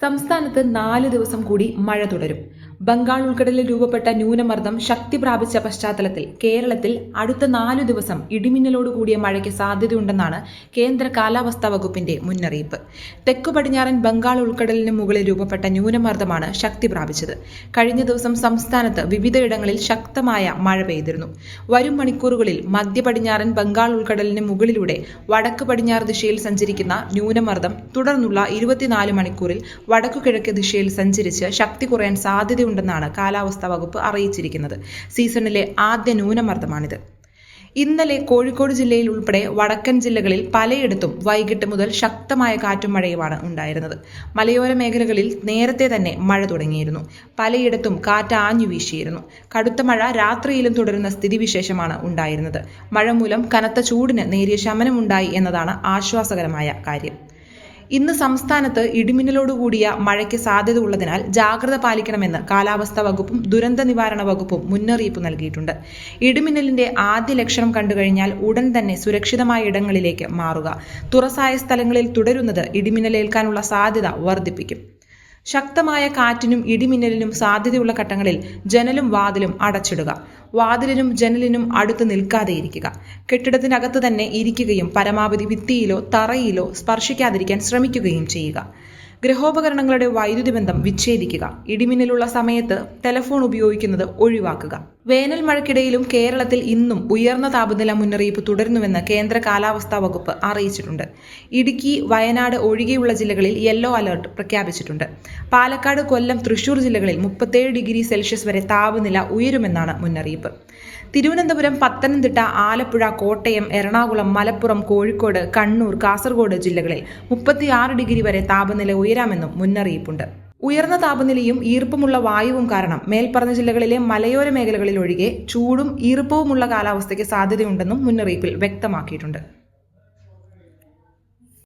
സംസ്ഥാനത്ത് 4 ദിവസം കൂടി മഴ തുടരും. ബംഗാൾ ഉൾക്കടലിൽ രൂപപ്പെട്ട ന്യൂനമർദ്ദം ശക്തി പ്രാപിച്ച പശ്ചാത്തലത്തിൽ കേരളത്തിൽ അടുത്ത 4 ദിവസം ഇടിമിന്നലോടുകൂടിയ മഴയ്ക്ക് സാധ്യതയുണ്ടെന്നാണ് കേന്ദ്ര കാലാവസ്ഥാ വകുപ്പിന്റെ മുന്നറിയിപ്പ്. തെക്കു പടിഞ്ഞാറൻ ബംഗാൾ ഉൾക്കടലിന് മുകളിൽ രൂപപ്പെട്ട ന്യൂനമർദ്ദമാണ് ശക്തി പ്രാപിച്ചത്. കഴിഞ്ഞ ദിവസം സംസ്ഥാനത്ത് വിവിധയിടങ്ങളിൽ ശക്തമായ മഴ പെയ്തിരുന്നു. വരും മണിക്കൂറുകളിൽ മധ്യ പടിഞ്ഞാറൻ ബംഗാൾ ഉൾക്കടലിന് മുകളിലൂടെ വടക്ക് പടിഞ്ഞാറ് ദിശയിൽ സഞ്ചരിക്കുന്ന ന്യൂനമർദ്ദം തുടർന്നുള്ള 24 മണിക്കൂറിൽ വടക്കുകിഴക്ക് ദിശയിൽ സഞ്ചരിച്ച് ശക്തി കുറയാൻ സാധ്യതയുണ്ടെന്നാണ് കാലാവസ്ഥാ വകുപ്പ് അറിയിച്ചിരിക്കുന്നത്. സീസണിലെ ആദ്യ ന്യൂനമർദ്ദമാണിത്. ഇന്നലെ കോഴിക്കോട് ജില്ലയിൽ ഉൾപ്പെടെ വടക്കൻ ജില്ലകളിൽ പലയിടത്തും വൈകിട്ട് മുതൽ ശക്തമായ കാറ്റും മഴയുമാണ് ഉണ്ടായിരുന്നത്. മലയോര മേഖലകളിൽ നേരത്തെ തന്നെ മഴ തുടങ്ങിയിരുന്നു. പലയിടത്തും കാറ്റ് ആഞ്ഞു വീശിയിരുന്നു. കടുത്ത മഴ രാത്രിയിലും തുടരുന്ന സ്ഥിതിവിശേഷമാണ് ഉണ്ടായിരുന്നത്. മഴ മൂലം കനത്ത ചൂടിന് നേരിയ ശമനമുണ്ടായി എന്നതാണ് ആശ്വാസകരമായ കാര്യം. ഇന്ന് സംസ്ഥാനത്ത് ഇടിമിന്നലോടുകൂടിയ മഴയ്ക്ക് സാധ്യത ഉള്ളതിനാൽ ജാഗ്രത പാലിക്കണമെന്ന് കാലാവസ്ഥാ വകുപ്പും ദുരന്ത നിവാരണ വകുപ്പും മുന്നറിയിപ്പ് നൽകിയിട്ടുണ്ട്. ഇടിമിന്നലിന്റെ ആദ്യ ലക്ഷണം കണ്ടുകഴിഞ്ഞാൽ ഉടൻ തന്നെ സുരക്ഷിതമായ ഇടങ്ങളിലേക്ക് മാറുക. തുറസായ സ്ഥലങ്ങളിൽ തുടരുന്നത് ഇടിമിന്നലേൽക്കാനുള്ള സാധ്യത വർദ്ധിപ്പിക്കും. ശക്തമായ കാറ്റിനും ഇടിമിന്നലിനും സാധ്യതയുള്ള ഘട്ടങ്ങളിൽ ജനലും വാതിലും അടച്ചിടുക. വാതിലിനും ജനലിനും അടുത്ത് നിൽക്കാതെയിരിക്കുക. കെട്ടിടത്തിനകത്ത് തന്നെ ഇരിക്കുകയും പരമാവധി ഭിത്തിയിലോ തറയിലോ സ്പർശിക്കാതിരിക്കാൻ ശ്രമിക്കുകയും ചെയ്യുക. ഗൃഹോപകരണങ്ങളുടെ വൈദ്യുതി ബന്ധം വിച്ഛേദിക്കുക. ഇടിമിന്നലുള്ള സമയത്ത് ടെലിഫോൺ ഉപയോഗിക്കുന്നത് ഒഴിവാക്കുക. വേനൽ മഴയ്ക്കിടയിലും കേരളത്തിൽ ഇന്നും ഉയർന്ന താപനില മുന്നറിയിപ്പ് തുടരുന്നുവെന്ന് കേന്ദ്ര കാലാവസ്ഥാ വകുപ്പ് അറിയിച്ചിട്ടുണ്ട്. ഇടുക്കി, വയനാട് ഒഴികെയുള്ള ജില്ലകളിൽ യെല്ലോ അലർട്ട് പ്രഖ്യാപിച്ചിട്ടുണ്ട്. പാലക്കാട്, കൊല്ലം, തൃശൂർ ജില്ലകളിൽ 37 ഡിഗ്രി സെൽഷ്യസ് വരെ താപനില ഉയരുമെന്നാണ് മുന്നറിയിപ്പ്. തിരുവനന്തപുരം, പത്തനംതിട്ട, ആലപ്പുഴ, കോട്ടയം, എറണാകുളം, മലപ്പുറം, കോഴിക്കോട്, കണ്ണൂർ, കാസർഗോഡ് ജില്ലകളിൽ 36 ഡിഗ്രി വരെ താപനില ഉയരാമെന്നും മുന്നറിയിപ്പുണ്ട്. ഉയർന്ന താപനിലയും ഈർപ്പമുള്ള വായുവും കാരണം മേൽപ്പറഞ്ഞ ജില്ലകളിലെ മലയോര മേഖലകളിൽ ഒഴികെ ചൂടും ഈർപ്പവുമുള്ള കാലാവസ്ഥയ്ക്ക് സാധ്യതയുണ്ടെന്നും മുന്നറിയിപ്പിൽ വ്യക്തമാക്കിയിട്ടുണ്ട്.